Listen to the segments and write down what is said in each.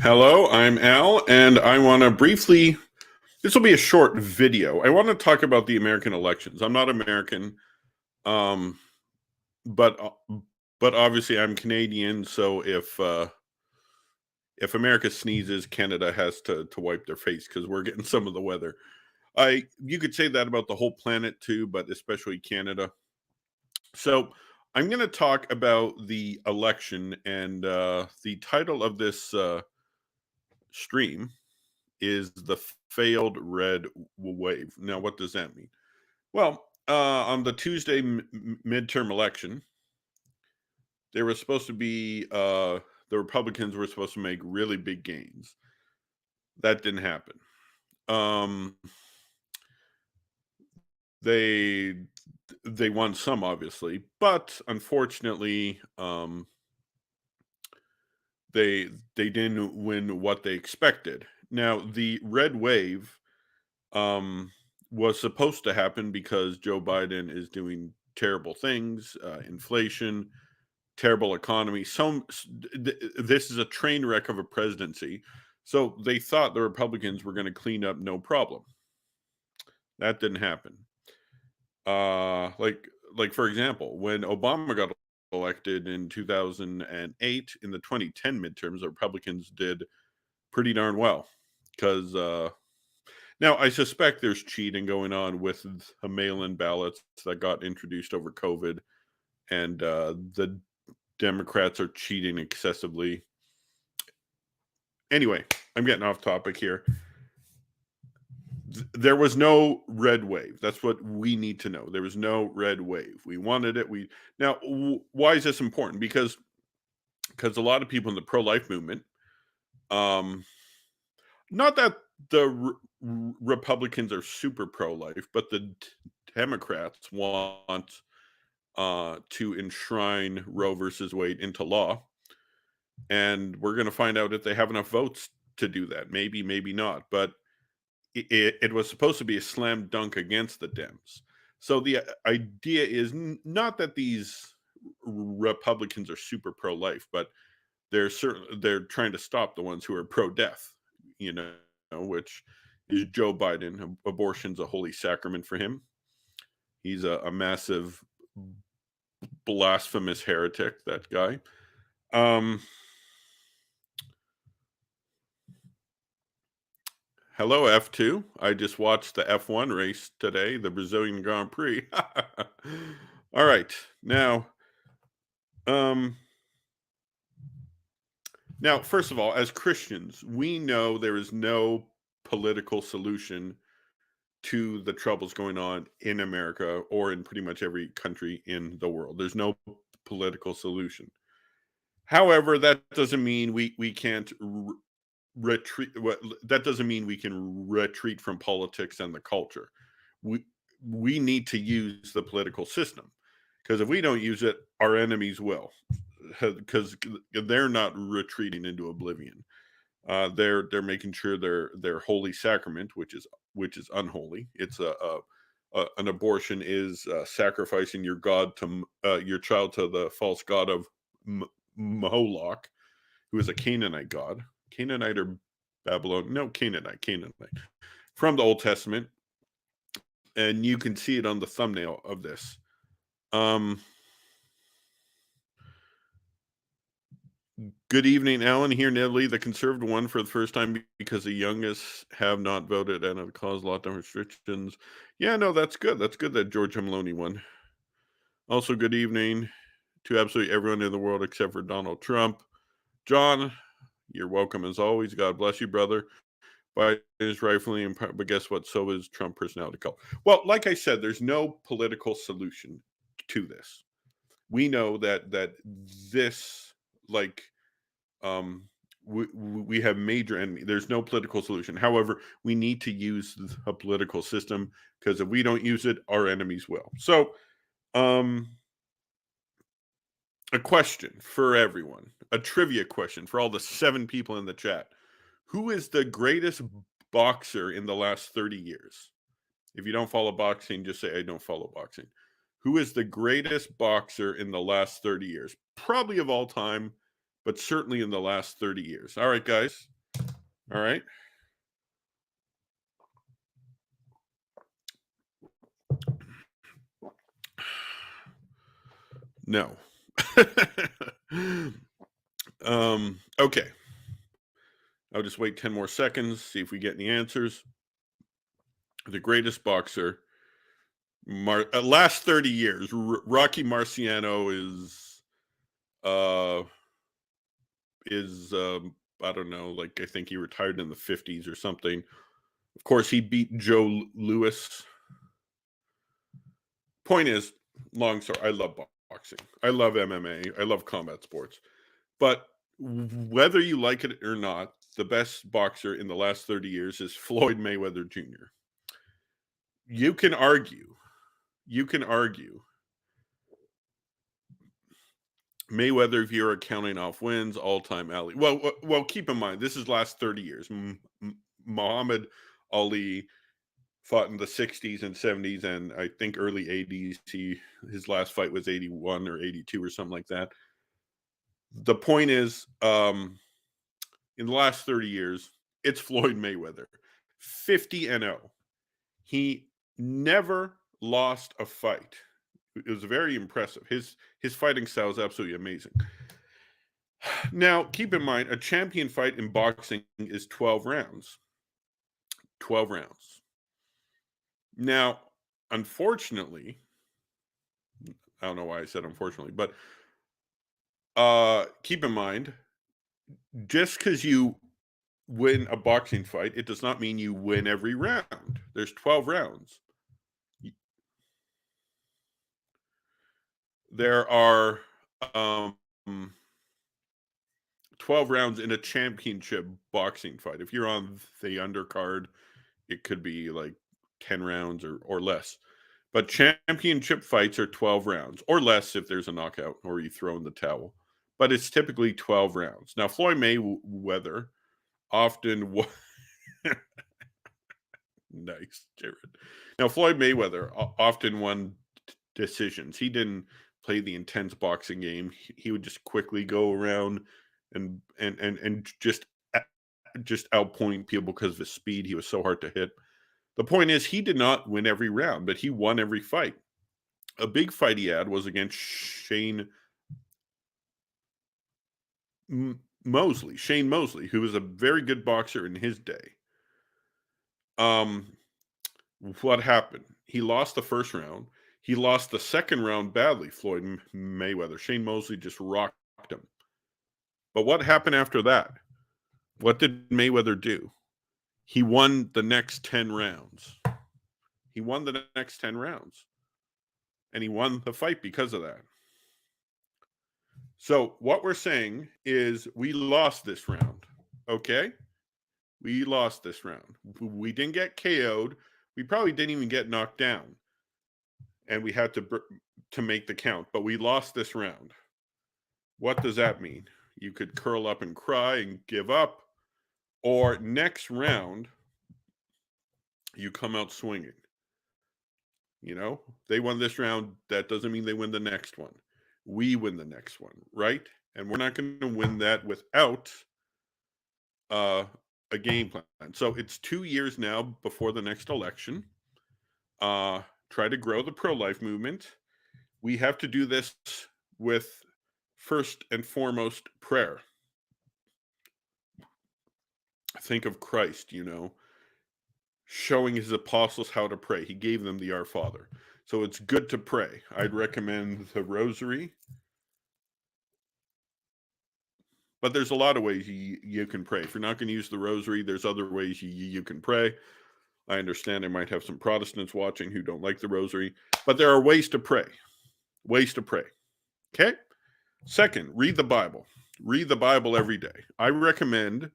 Hello, I'm Al, and I want to briefly. This will be a short video. I want to talk about the American elections. I'm not American, um, but obviously I'm Canadian. So if America sneezes, Canada has to wipe their face because we're getting some of the weather. You could say that about the whole planet too, but especially Canada. So I'm going to talk about the election, and the title of this stream is the failed red wave. Now, what does that mean? Well, on the Tuesday midterm election, there was supposed to be the Republicans were supposed to make really big gains. That didn't happen. Um, they they won some, obviously, but unfortunately, they didn't win what they expected. Now, the red wave um, was supposed to happen because Joe Biden is doing terrible things, inflation, terrible economy. This is a train wreck of a presidency. So they thought the Republicans were going to clean up no problem. That didn't happen. Like for example, when Obama got elected in 2008 in the 2010 midterms, the Republicans did pretty darn well because now, I suspect there's cheating going on with the mail-in ballots that got introduced over COVID, and the Democrats are cheating excessively. Anyway, I'm getting off topic here. There was no red wave. That's what we need to know. There was no red wave. We wanted it. Now, why is this important? Because a lot of people in the pro-life movement, um, not that the Republicans are super pro-life, but the Democrats want to enshrine Roe versus Wade into law. And we're going to find out if they have enough votes to do that. Maybe, maybe not. But it was supposed to be a slam dunk against the Dems. So the idea is not that these Republicans are super pro-life, but they're trying to stop the ones who are pro-death, which is Joe Biden. Abortion's a holy sacrament for him. He's a massive blasphemous heretic, that guy. Hello, F2. I just watched the F1 race today, the Brazilian Grand Prix. All right. Now, first of all, as Christians, we know there is no political solution to the troubles going on in America or in pretty much every country in the world. There's no political solution. However, that doesn't mean we can't retreat. That doesn't mean we can retreat from politics and the culture. We need to use the political system, because if we don't use it, our enemies will, because they're not retreating into oblivion. They're making sure their holy sacrament, which is unholy. It's an abortion is sacrificing your child to the false god of Moloch, who is a Canaanite god. Canaanite or Babylon? No, Canaanite from the Old Testament, and you can see it on the thumbnail of this. Good evening, Alan. Here in Italy, the Conservative won for the first time because the youngest have not voted and have caused lockdown restrictions. Yeah, no, that's good. That's good that Georgia Maloney won. Also, good evening to absolutely everyone in the world except for Donald Trump. John, you're welcome as always. God bless you, brother. Biden is rightfully, but guess what? So is Trump personality cult. Well, like I said, there's no political solution to this. We know that this, like, we have major enemy. There's no political solution. However, we need to use a political system, because if we don't use it, our enemies will. So, a question for everyone, a trivia question for all the 7 people in the chat. Who is the greatest boxer in the last 30 years? If you don't follow boxing, just say, I don't follow boxing. Who is the greatest boxer in the last 30 years? Probably of all time, but certainly in the last 30 years. All right, guys. All right. No. Okay. I'll just wait 10 more seconds, see if we get any answers. The greatest boxer, last 30 years, Rocky Marciano uh, I don't know, like I think he retired in the 50s or something. Of course, he beat Joe Louis. Point is, long story, I love boxing. I love MMA. I love combat sports. But whether you like it or not, the best boxer in the last 30 years is Floyd Mayweather Jr. You can argue, you can argue Mayweather, if you're counting off wins, all-time alley. Well, keep in mind this is last 30 years. Muhammad Ali fought in the 60s and 70s, and I think early 80s. His last fight was 81 or 82 or something like that. The point is, in the last 30 years, it's Floyd Mayweather, 50-0. He never lost a fight. It was very impressive. His fighting style is absolutely amazing. Now, keep in mind, a champion fight in boxing is 12 rounds. 12 rounds. Now, unfortunately, I don't know why I said unfortunately, but keep in mind, just because you win a boxing fight, it does not mean you win every round. There's 12 rounds. There are 12 rounds in a championship boxing fight. If you're on the undercard, it could be like 10 rounds or less. But championship fights are 12 rounds or less if there's a knockout or you throw in the towel. But it's typically 12 rounds. Now, Floyd Mayweather often nice, Jared. Now, Floyd Mayweather often won decisions. He didn't play the intense boxing game. He would just quickly go around and just outpoint people because of his speed. He was so hard to hit. The point is, he did not win every round, but he won every fight. A big fight he had was against Shane Mosley, who was a very good boxer in his day. What happened? He lost the first round. He lost the second round badly, Floyd Mayweather. Shane Mosley just rocked him. But what happened after that? What did Mayweather do? He won the next 10 rounds. He won the next 10 rounds. And he won the fight because of that. So what we're saying is we lost this round. Okay? We lost this round. We didn't get KO'd. We probably didn't even get knocked down. And we had to make the count, but we lost this round. What does that mean? You could curl up and cry and give up, or next round you come out swinging. You know, they won this round. That doesn't mean they win the next one. We win the next one, right? And we're not going to win that without a game plan. So it's 2 years now before the next election. Try to grow the pro-life movement. We have to do this with first and foremost prayer. Think of Christ, showing his apostles how to pray. He gave them the Our Father. So it's good to pray. I'd recommend the rosary. But there's a lot of ways you can pray. If you're not going to use the rosary, there's other ways you can pray. I understand I might have some Protestants watching who don't like the rosary, but there are ways to pray. Ways to pray. Okay? Second, read the Bible. Read the Bible every day. I recommend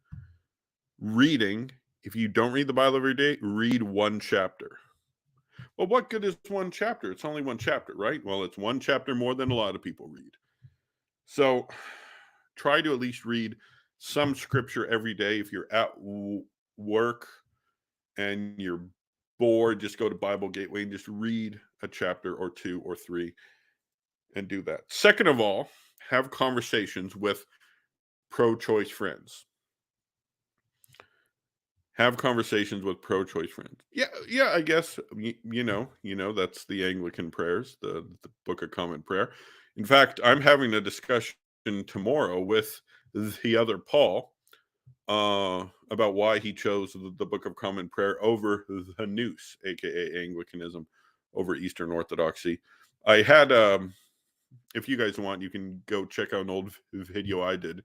reading. If you don't read the Bible every day, read one chapter. Well, what good is one chapter? It's only one chapter, right? Well, it's one chapter more than a lot of people read. So try to at least read some scripture every day. If you're at work and you're bored, just go to Bible Gateway and just read a chapter or 2 or 3 and do that. Second of all, have conversations with pro-choice friends. have conversations with pro-choice friends. Yeah, yeah, I guess that's the Anglican prayers, the Book of Common Prayer. In fact, I'm having a discussion tomorrow with the other Paul about why he chose the Book of Common Prayer over the Noose, aka Anglicanism, over Eastern Orthodoxy. I had if you guys want, you can go check out an old video I did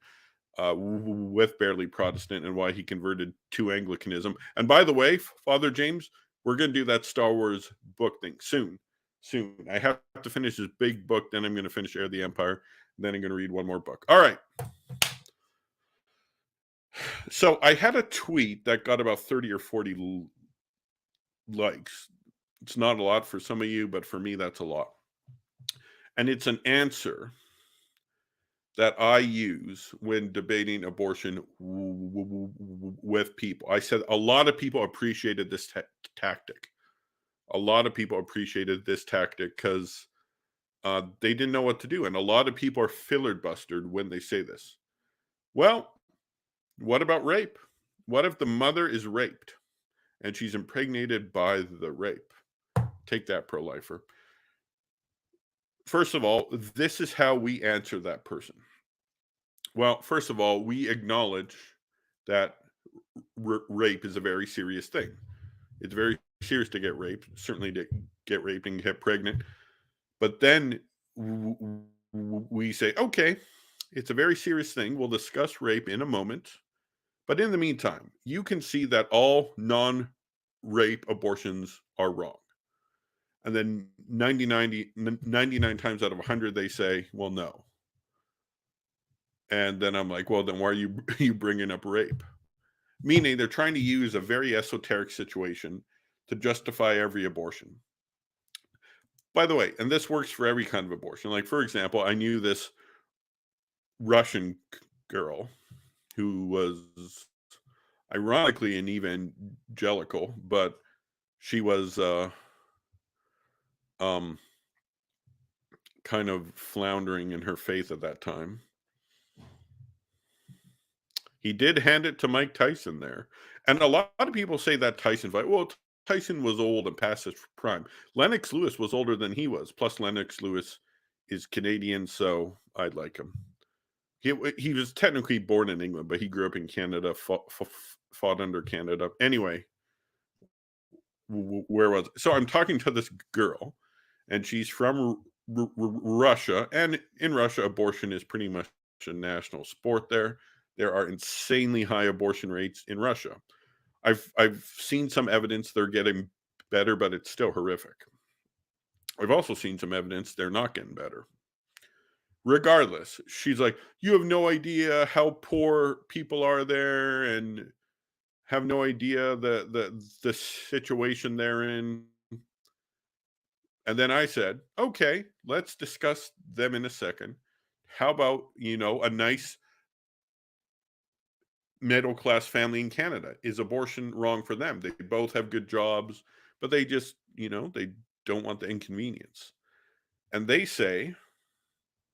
with Barely Protestant and why he converted to Anglicanism. And by the way, Father James, we're going to do that Star Wars book thing soon. Soon. I have to finish this big book, then I'm going to finish Heir of the Empire, then I'm going to read one more book. All right. So I had a tweet that got about 30 or 40 likes. It's not a lot for some of you, but for me, that's a lot. And it's an answer that I use when debating abortion with people. I said a lot of people appreciated this tactic. A lot of people appreciated this tactic because they didn't know what to do. And a lot of people are filibustered when they say this. Well, what about rape? What if the mother is raped and she's impregnated by the rape? Take that, pro-lifer. First of all, this is how we answer that person. Well, first of all, we acknowledge that rape is a very serious thing. It's very serious to get raped, certainly to get raped and get pregnant. But then we say, okay, it's a very serious thing. We'll discuss rape in a moment. But in the meantime, you can see that all non-rape abortions are wrong. And then 99 times out of 100, they say, well, no. And then I'm like, well, then why are you bringing up rape? Meaning they're trying to use a very esoteric situation to justify every abortion. By the way, and this works for every kind of abortion. Like, for example, I knew this Russian girl who was ironically an evangelical, but she was um, kind of floundering in her faith at that time. He did hand it to Mike Tyson there. And a lot of people say that Tyson fight, well, Tyson was old and past his prime. Lennox Lewis was older than he was. Plus, Lennox Lewis is Canadian, so I'd like him. He was technically born in England, but he grew up in Canada, fought under Canada. Anyway, where was it? So I'm talking to this girl, and she's from Russia. And in Russia, abortion is pretty much a national sport there. There are insanely high abortion rates in Russia. I've seen some evidence they're getting better, but it's still horrific. I've also seen some evidence they're not getting better. Regardless, she's like, you have no idea how poor people are there and have no idea the situation they're in. And then I said, okay, let's discuss them in a second. How about, a nice middle class family in Canada? Is abortion wrong for them? They both have good jobs, but they just, they don't want the inconvenience. And they say,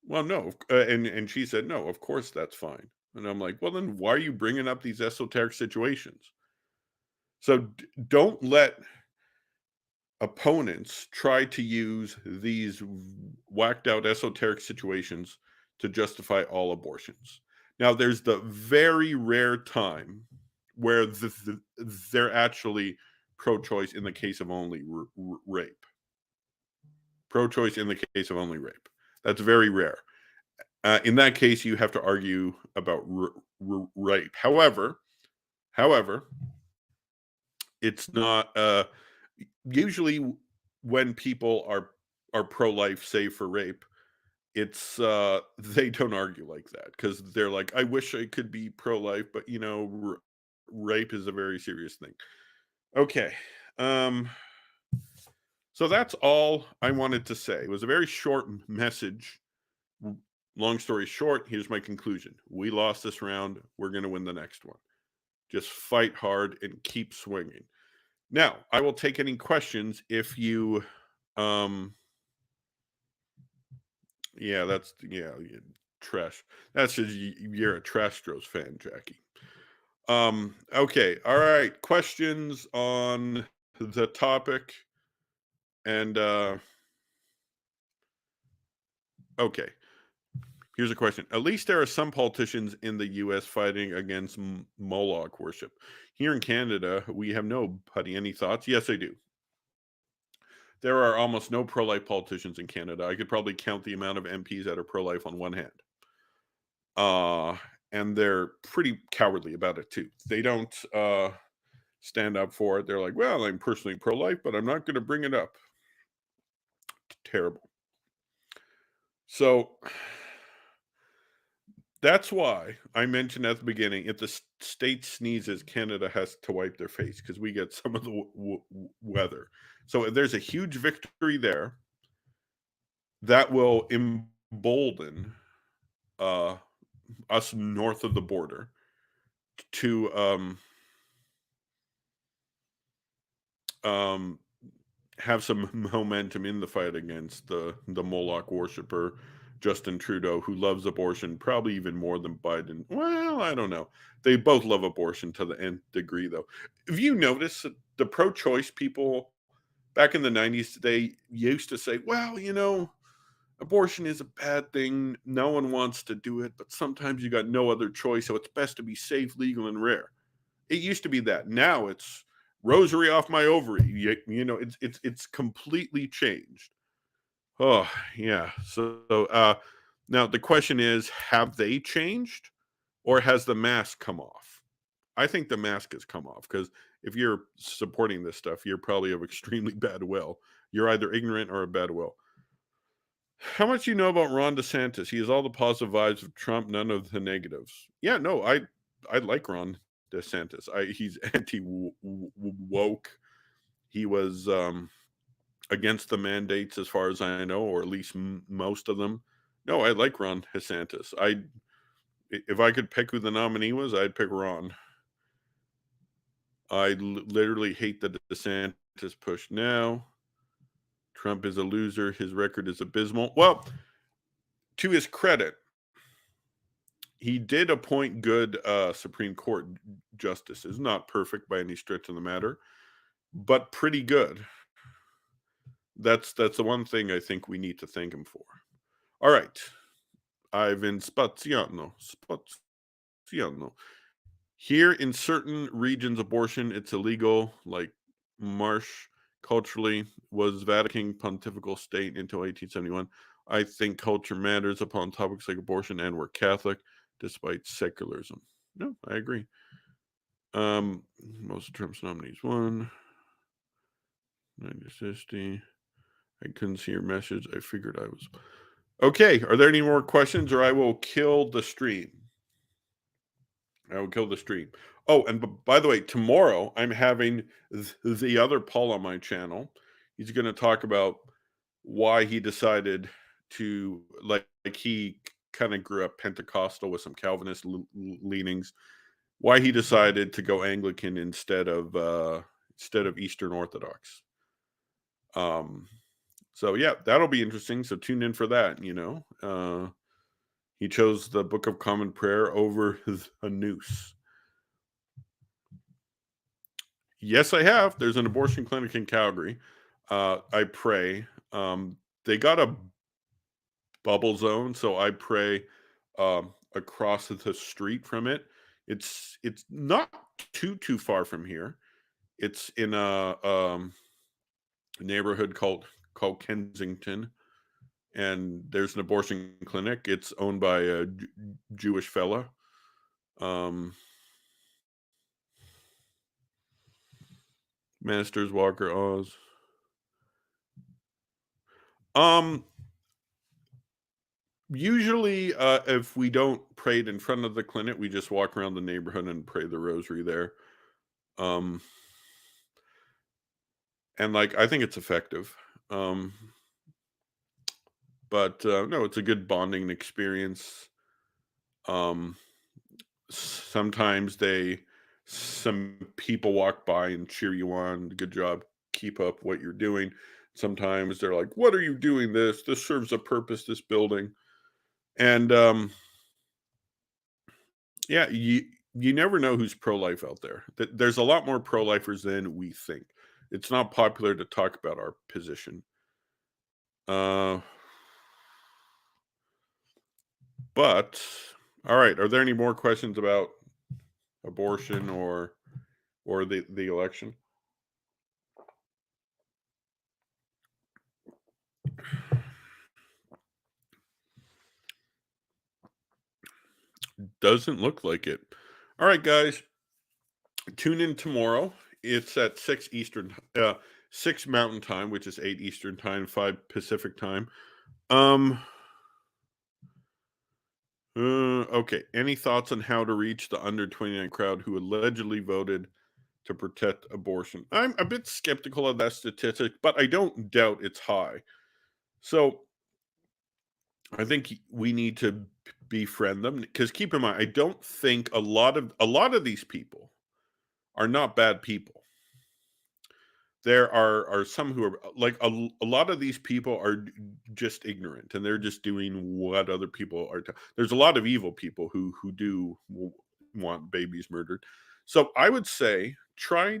well, no. And she said, no, of course that's fine. And I'm like, well, then why are you bringing up these esoteric situations? So don't let opponents try to use these whacked out esoteric situations to justify all abortions. Now, there's the very rare time where they're actually pro-choice in the case of only rape. Pro-choice in the case of only rape. That's very rare. In that case, you have to argue about rape. However, it's not usually when people are pro-life, save for rape. It's they don't argue like that because they're like, I wish I could be pro-life, but rape is a very serious thing. Okay, so that's all I wanted to say. It was a very short message. Long story short, here's my conclusion. We lost this round. We're going to win the next one. Just fight hard and keep swinging. Now, I will take any questions if you that's trash. That's just you're a Trastros fan, Jackie. Okay. All right. Questions on the topic. And okay. Here's a question. At least there are some politicians in the US fighting against Moloch worship. Here in Canada, we have nobody. Any thoughts? Yes, I do. There are almost no pro-life politicians in Canada. I could probably count the amount of MPs that are pro-life on one hand. Uh and they're pretty cowardly about it too. They don't stand up for it. They're like, "Well, I'm personally pro-life, but I'm not going to bring it up." Terrible. So that's why I mentioned at the beginning, if the state sneezes, Canada has to wipe their face because we get some of the weather. So if there's a huge victory there, that will embolden uh, us north of the border to um, have some momentum in the fight against the Moloch worshiper Justin Trudeau, who loves abortion probably even more than Biden. Well, I don't know. They both love abortion to the nth degree, though. If you notice, the pro-choice people back in the '90s, they used to say, "Well, abortion is a bad thing. No one wants to do it, but sometimes you got no other choice, so it's best to be safe, legal, and rare." It used to be that. Now it's rosary off my ovary. It's completely changed. Oh, yeah. So now the question is, have they changed or has the mask come off? I think the mask has come off because if you're supporting this stuff, you're probably of extremely bad will. You're either ignorant or a bad will. How much you know about Ron DeSantis? He has all the positive vibes of Trump, none of the negatives. Yeah, no, I like Ron DeSantis. He's anti woke. He was against the mandates, as far as I know, or at least most of them. No, I like Ron DeSantis. If I could pick who the nominee was, I'd pick Ron. I literally hate the DeSantis push now. Trump is a loser. His record is abysmal. Well, to his credit, he did appoint good Supreme Court justices. Not perfect by any stretch of the matter, but pretty good. That's the one thing I think we need to thank him for. All right, Ivan Spaziano. Spaziano. Here in certain regions, abortion it's illegal, like Marsh. Culturally, was Vatican pontifical state until 1871. I think culture matters upon topics like abortion, and we're Catholic, despite secularism. No, I agree. Most of Trump's nominees won. 9060. I couldn't see your message. I figured I was. Okay, are there any more questions, or I will kill the stream? I will kill the stream. Oh, and by the way, tomorrow I'm having the other Paul on my channel. He's going to talk about why he decided to like he kind of grew up Pentecostal with some Calvinist leanings. Why he decided to go Anglican instead of Eastern Orthodox. So yeah, that'll be interesting. So tune in for that. He chose the Book of Common Prayer over a noose. Yes, I have. There's an abortion clinic in Calgary. I pray. They got a bubble zone, so I pray across the street from it. It's not too far from here. It's in a neighborhood called Kensington, and there's an abortion clinic. It's owned by a Jewish fella. Masters Walker Oz. Um, Usually, if we don't pray it in front of the clinic, we just walk around the neighborhood and pray the rosary there. Um, and like I think it's effective. Um, but no, it's a good bonding experience. Um, Sometimes some people walk by and cheer you on. Good job, keep up what you're doing. Sometimes they're like, "What are you doing? This serves a purpose. This building." And yeah, you never know who's pro-life out there. There's a lot more pro-lifers than we think. It's not popular to talk about our position. Uh, but all right, are there any more questions about abortion or the election? Doesn't look like it. All right, guys, tune in tomorrow. It's at 6 Eastern, 6 Mountain Time, which is 8 Eastern Time, 5 Pacific Time. Um, okay. Any thoughts on how to reach the under 29 crowd who allegedly voted to protect abortion? I'm a bit skeptical of that statistic, but I don't doubt it's high. So I think we need to befriend them because keep in mind, I don't think a lot of these people are not bad people. There are some who are like a lot of these people are just ignorant and they're just doing what other people are. There's a lot of evil people who do want babies murdered. So I would say try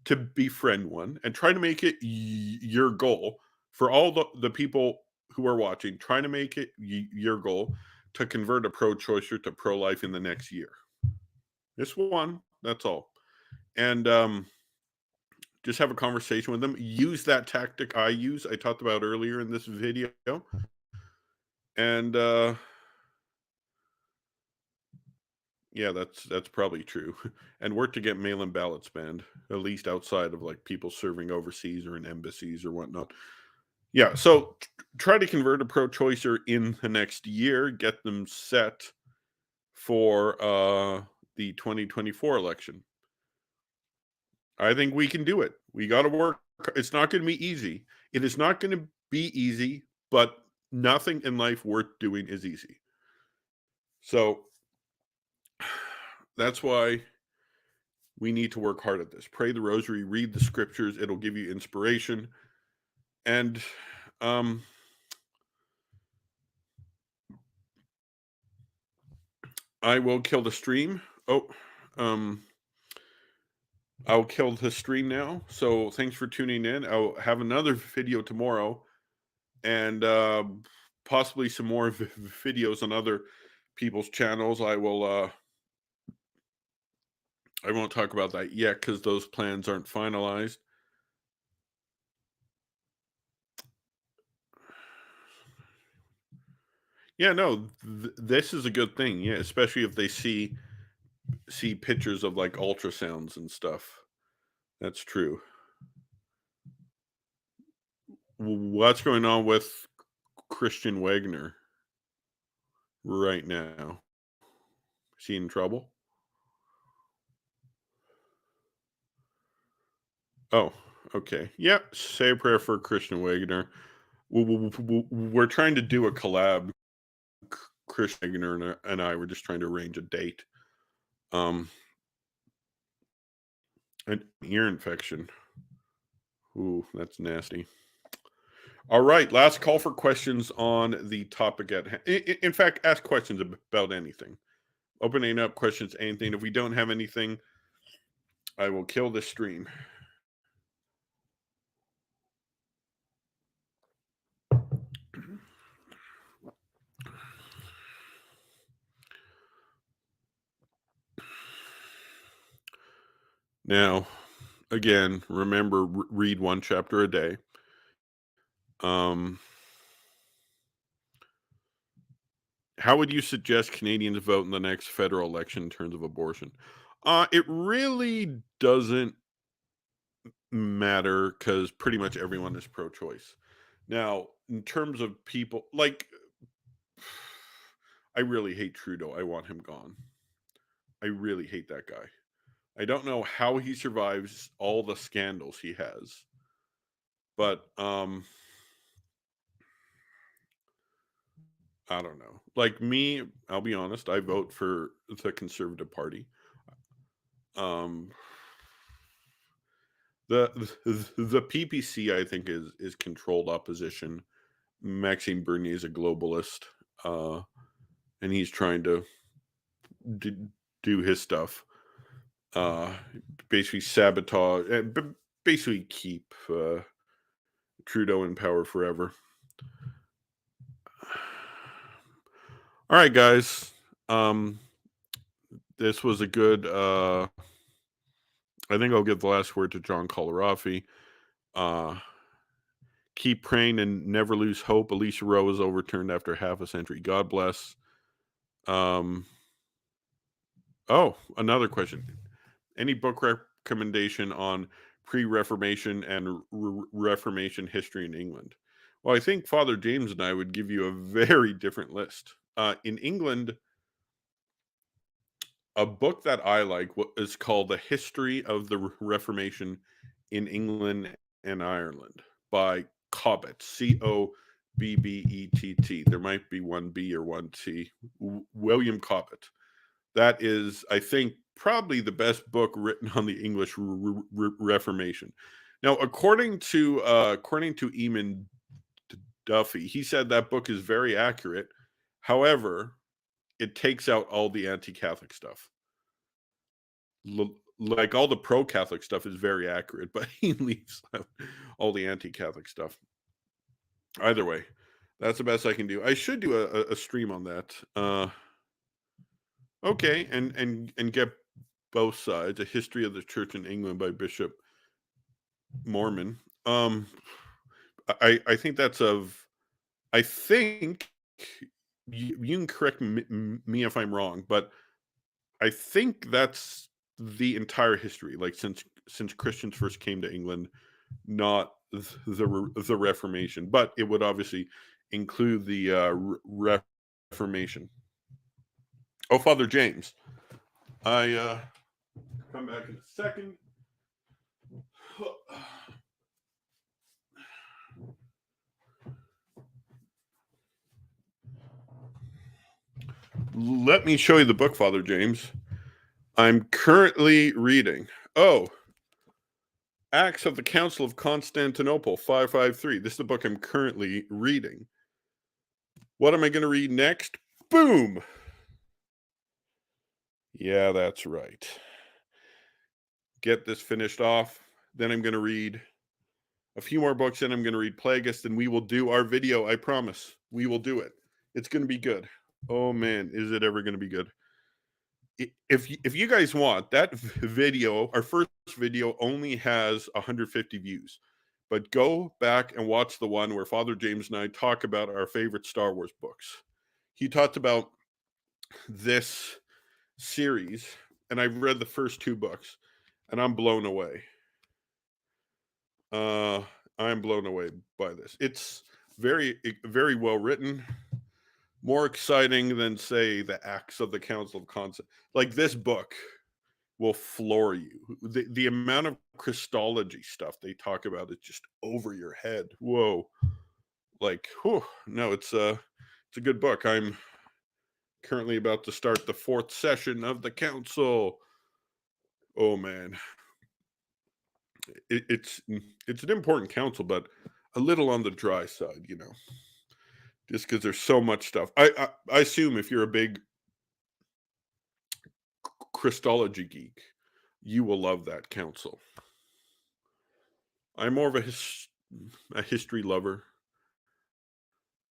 to befriend one and try to make it your goal for all the people who are watching. Try to make it your goal to convert a pro-choicer to pro-life in the next year. Just one. That's all. And just have a conversation with them. Use that tactic I talked about earlier in this video. And yeah, that's probably true. And work to get mail-in ballots banned, at least outside of like people serving overseas or in embassies or whatnot. Yeah, so try to convert a pro-choicer in the next year, get them set for the 2024 election. I think we can do it. We got to work. It's not going to be easy. It is not going to be easy, but nothing in life worth doing is easy. So that's why we need to work hard at this. Pray the rosary, read the scriptures. It'll give you inspiration. And I will kill the stream. Oh, I'll kill the stream now. So thanks for tuning in. I'll have another video tomorrow and possibly some more videos on other people's channels. I won't talk about that yet because those plans aren't finalized. Yeah, no, this is a good thing. Yeah, especially if they see pictures of like ultrasounds and stuff. That's true. What's going on with Christian Wagner right now? Is he in trouble? Oh, okay. Yeah, say a prayer for Christian Wagner. We're trying to do a collab. Christian Wagner and I were just trying to arrange a date. Um, an ear infection. Ooh, that's nasty. All right, last call for questions on the topic at hand. In fact, ask questions about anything. Opening up questions, anything. If we don't have anything, I will kill this stream. Now, again, remember, read one chapter a day. How would you suggest Canadians vote in the next federal election in terms of abortion? It really doesn't matter because pretty much everyone is pro-choice. Now, in terms of people, like, I really hate Trudeau. I want him gone. I really hate that guy. I don't know how he survives all the scandals he has, but I don't know. Like me, I'll be honest. I vote for the Conservative Party. Um, the PPC, I think, is controlled opposition. Maxime Bernier is a globalist, and he's trying to do his stuff. Basically sabotage and basically keep Trudeau in power forever. All right, guys. This was a good. I think I'll give the last word to John Colarafi. Keep praying and never lose hope. Alicia Rowe was overturned after half a century. God bless. Oh, another question. Any book recommendation on pre-Reformation and Reformation history in England? Well, I think Father James and I would give you a very different list. In England, a book that I like is called The History of the Reformation in England and Ireland by Cobbett, Cobbett. There might be one B or one T. William Cobbett. That is, I think, probably the best book written on the English Reformation. Now, according to Eamon Duffy, he said that book is very accurate. However, it takes out all the anti-Catholic stuff. Like all the pro-Catholic stuff is very accurate, but he leaves out all the anti-Catholic stuff. Either way, that's the best I can do. I should do a stream on that. Okay, and get both sides. A History of the Church in England by Bishop Mormon. I think that's I think you can correct me if I'm wrong, but I think that's the entire history, like since Christians first came to England, not the Reformation, but it would obviously include the Reformation. Oh, Father James, I come back in a second. Let me show you the book, Father James. I'm currently reading. Oh, Acts of the Council of Constantinople, 553. This is the book I'm currently reading. What am I going to read next? Boom! Yeah, that's right. Get this finished off. Then I'm going to read a few more books, and I'm going to read Plagueis, and we will do our video. I promise. We will do it. It's going to be good. Oh, man, is it ever going to be good? If you guys want, that video, our first video only has 150 views. But go back and watch the one where Father James and I talk about our favorite Star Wars books. He talked about this series, and I've read the first 2 books, and I'm blown away. I'm blown away by this. It's very, very well written. More exciting than, say, the Acts of the Council of Constantinople. Like, this book will floor you. The amount of Christology stuff they talk about is just over your head. Whoa. Like, whew, no, it's a good book. I'm currently about to start the 4th session of the council. Oh, man. It's an important council, but a little on the dry side, you know. Just because there's so much stuff. I assume if you're a big Christology geek, you will love that council. I'm more of a history lover.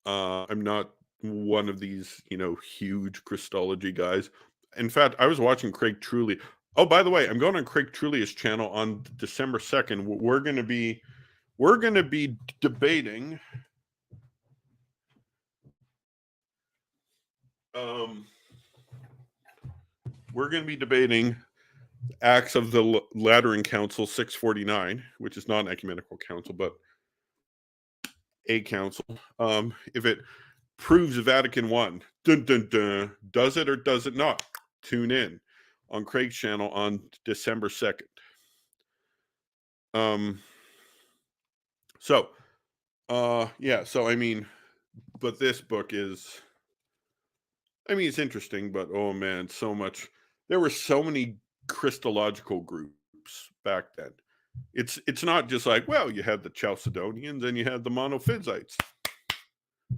I'm not one of these, huge Christology guys. In fact, I was watching Craig Trulley. Oh, by the way, I'm going on Craig Trulley's channel on December 2nd. We're going to be debating Acts of the Lateran Council 649, which is not an ecumenical council, but a council. If it proves Vatican I, dun, dun, dun, does it or does it not? Tune in on Craig's channel on December 2nd. So I mean, but this book is, it's interesting, but oh man, so much. There were so many Christological groups back then. It's not just like, well, you had the Chalcedonians and you had the Monophysites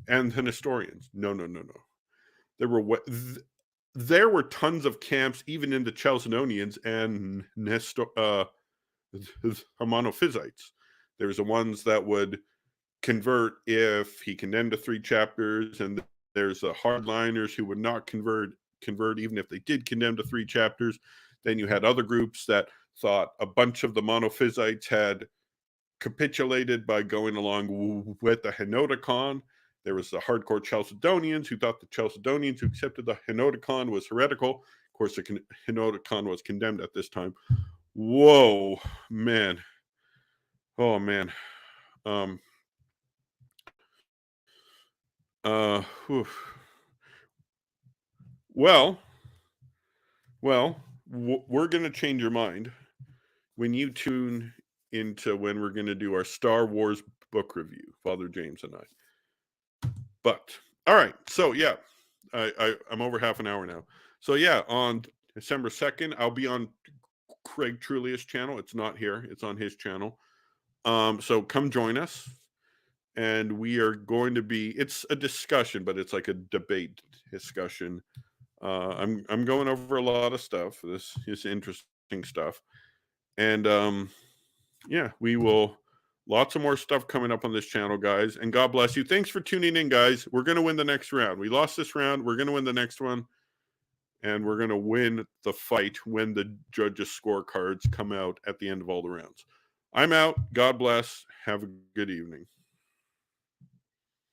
and the Nestorians. No. There were there were tons of camps, even in the Chalcedonians and Monophysites. There's the ones that would convert if he condemned to 3 chapters, and there's the hardliners who would not convert even if they did condemn to 3 chapters. Then you had other groups that thought a bunch of the Monophysites had capitulated by going along with the Henoticon. There was the hardcore Chalcedonians who thought the Chalcedonians who accepted the Henoticon was heretical. Of course, the Henoticon was condemned at this time. Whoa, man. Oh, man. Whew. Well, we're going to change your mind when you tune into when we're going to do our Star Wars book review, Father James and I. But all right, so yeah, I'm over half an hour now. So yeah, on December 2nd, I'll be on Craig Trulia's channel. It's not here; it's on his channel. So come join us, and we are going to be. It's a discussion, but it's like a debate discussion. I'm going over a lot of stuff. This is interesting stuff, and yeah, we will. Lots of more stuff coming up on this channel, guys. And God bless you. Thanks for tuning in, guys. We're going to win the next round. We lost this round. We're going to win the next one. And we're going to win the fight when the judges' scorecards come out at the end of all the rounds. I'm out. God bless. Have a good evening.